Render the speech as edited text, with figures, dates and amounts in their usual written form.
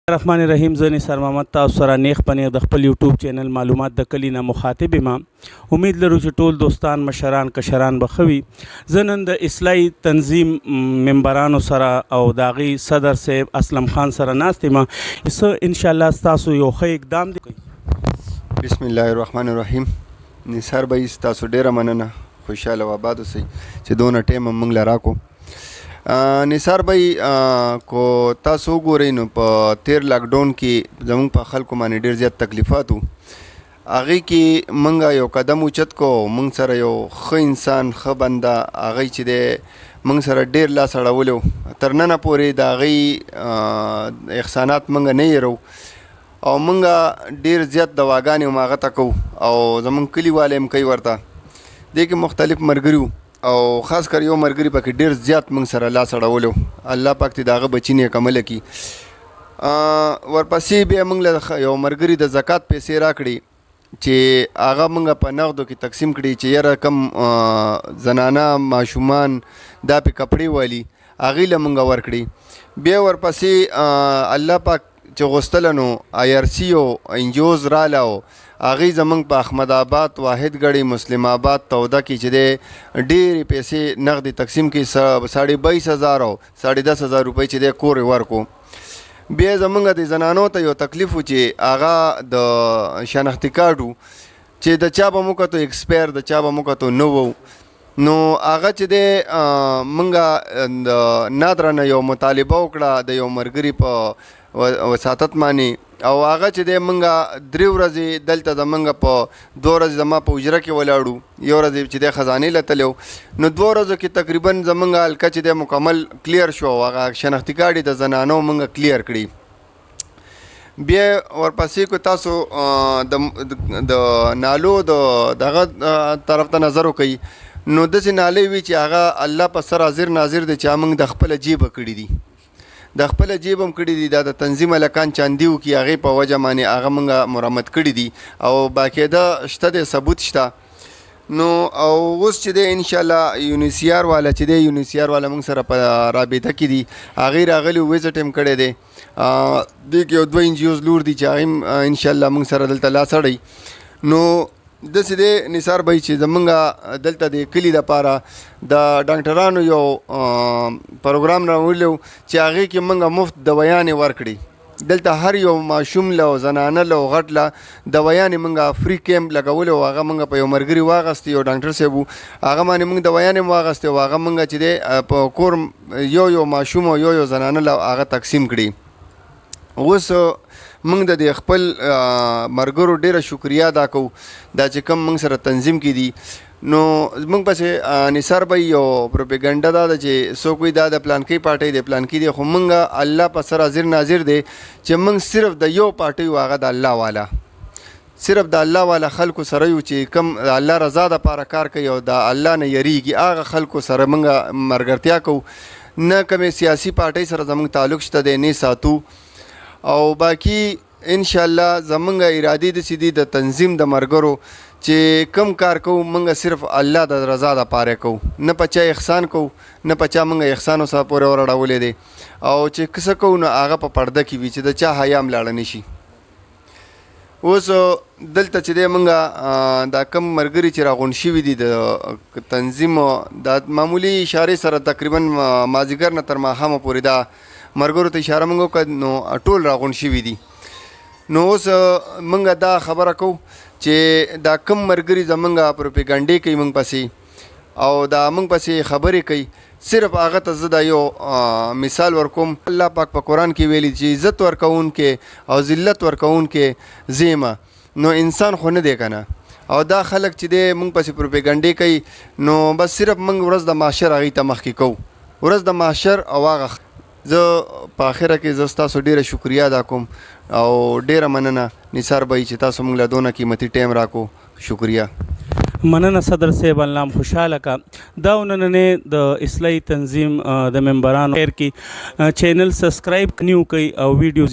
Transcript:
الرحمن الرحیم زه نثار محمد تاسو سره نیغ په نیغ د خپل یوټیوب چینل معلومات د کلي نه مخاطب یم. امید لرو چې ټول دوستان مشران کشران به ښه وي. زه نن د اصلاحي تنظیم ممبرانو سره او د هغې صدر صاحب اسلم خان سره ناست یم. څه انشاءالله ستاسو یو ښه اقدام دی. بسم الله الرحمن الرحیم. نثار بھائی ستاسو ډیره مننه، خوشحاله و آباد اوسئ چې دونه ټیم هم موږ له راکړو. نثار بھائی کو تاسو وګورئ نو په تیر لاکډاون کې زموږ په خلکو باندې ډېر زیات تکلیفات وو. هغې کې موږ یو قدم اوچت کو، موږ سره یو ښه انسان ښه بنده هغې چې دی موږ سره ډېر لاس اړولی و. تر ننه پورې د هغې احسانات موږ نه هېرو او موږ ډېر زیات دواګانې هم هغه ته کوو او زموږ کلیوالی هم کوي ورته. دې کې مختلف ملګري وو او خاص کر یو ملګري پکې ډېر زیات موږ سره لاس اړولی و. الله پاک دې د هغه بچي نیک عمله کړي. ورپسې بیا موږ له یو ملګري د زکات پیسې راکړي چې هغه موږ په نغدو کې تقسیم کړي چې یاره کم زنانه ماشومان دا پې کپړې والي هغې له موږ ورکړي. بیا ورپسې الله پاک چې غوښتله نو IRC او NGOs راله او هغې زموږ په احمد آباد واحد ګړی مسلم آباد توده کې چې دی ډېرې پیسې نغدې تقسیم کړي، 22,000 او 10,500 روپۍ چې دی کور یې ورکړو. بیا زموږ د زنانو ته یو تکلیف و چې هغه د شناختي کارډ و چې د چا به مو کتو ایکسپایر، د چا به مو کتو نو و. نو هغه چې دی موږ د نادرنه یو مطالبه وکړه د یو ملګري په وساطت باندې او هغه چې دی موږ 3 ورځې دلته زموږ په 2 ورځې زما په حجره کې ولاړو، یو ورځ چې دی خزانې له تللی و. نو 2 ورځو کې تقریبا زموږ حلقه چې دی مکمل کلیر شو او هغه شناختي کارډ یې د زنانو موږ کلیر کړي. بیا ورپسې کو تاسو د نالو دغه طرف ته نظر وکئ نو داسې نالې وي چې هغه الله په سر حاضر ناظر دی چې موږ د خپله جیبه کړي دي، د خپله جیب هم کړي دي. دا د تنظیم هلکان چاندي وکړي هغې په وجه باندې هغه موږ مرمت کړي دي او باقاعده شته دی ثبوت شته. نو او اوس چې دی انشاءالله UNHCR والا چې دی UNHCR والا موږ سره په رابطه کې دي، هغې راغلي ویزټ هم کړی دی. دې کې یو 2 NGOs لور دي چې هغې هم انشاءالله موږ سره دلته لاس اړوي. نو داسې دی نثار بھائی چې زموږ دلته د کلي دپاره د ډاکټرانو یو پروګرام راوړلی و چې هغې کې موږ مفت دویانې ورکړي. دلته هر یو ماشوم له او زنانه له او غټ له دویانې موږ فری کیمپ لګولی و. هغه موږ په یو ملګري واغستې، یو ډاکټر صاحب و، هغه باندې موږ دویانې هم واغستې او هغه موږ چې دی په کور یو ماشوم او یو زنانه له هغه تقسیم کړي. اوس موږ د دې خپل ملګرو ډېره شکریه ادا کوو دا چې کوم موږ سره تنظیم کې دي. نو موږ پسې نثار بھائی یو پروپیګنډا دا ده چې څوک وایي دا د پلانکۍ پارټۍ دی پلانکۍ دی، خو موږ الله په سر حاضر ناظر دی چې موږ صرف د یو پارټۍ و هغه د الله والا، صرف د الله والا خلکو سره یو چې کوم د الله رضا دپاره کار کوي او د الله نه یریږي هغه خلکو سره موږ ملګرتیا کوو. نه کومې سیاسي پارټۍ سره زموږ تعلق شته دی نه ساتو. او باقي انشاءالله زمونږ ارادې داسې دي د تنظیم د ملګرو چې کم کار کوو موږ صرف الله د رضا دپاره کوو، نه په چا احسان کوو، نه په چا موږ احسانو سره پورې ورړولی دی او چې څه کوو نو هغه په پرده کې وي چې د چا حیا هم لاړه نه شي. اوس دلته چې دی موږ دا کم ملګري چې راغونډ شوي دي د تنظیم دا معمولي اشارې سره تقریبا مازدیګر نه تر ماښامه پورې دا ملګرو ته اشاره موږ وکړه نو ټول راغونډ شوي دي. نو اوس موږ دا خبره کوو چې دا کم ملګري زموږ پروپیګنډې کوي موږ پسې او دا موږ پسې خبرې کوي، صرف هغه ته زه دا یو مثال ورکوم. الله پاک په قرآن کې ویلي چې عزت ورکوونکې او ذلت ورکوونکې زه یم. نو انسان خو نه دی که نه، او دا خلک چې دی موږ پسې پروپیګنډې کوي نو بس صرف موږ ورځ د محشر هغې ته مخکې کوو، ورځ د محشر او هغه. زه په آخره کې زه ستاسو ډېره شکریه ادا کوم او ډېره مننه نثار بھائی چې تاسو موږ له دونه قیمتي ټایم راکو. شکریه. مننه صدر صاحب، الله خوشحاله کا. دا نننې د اصلاحي تنظیم د ممبرانو خیر کې چینل سبسکرایب نیو کوي او ویډیوز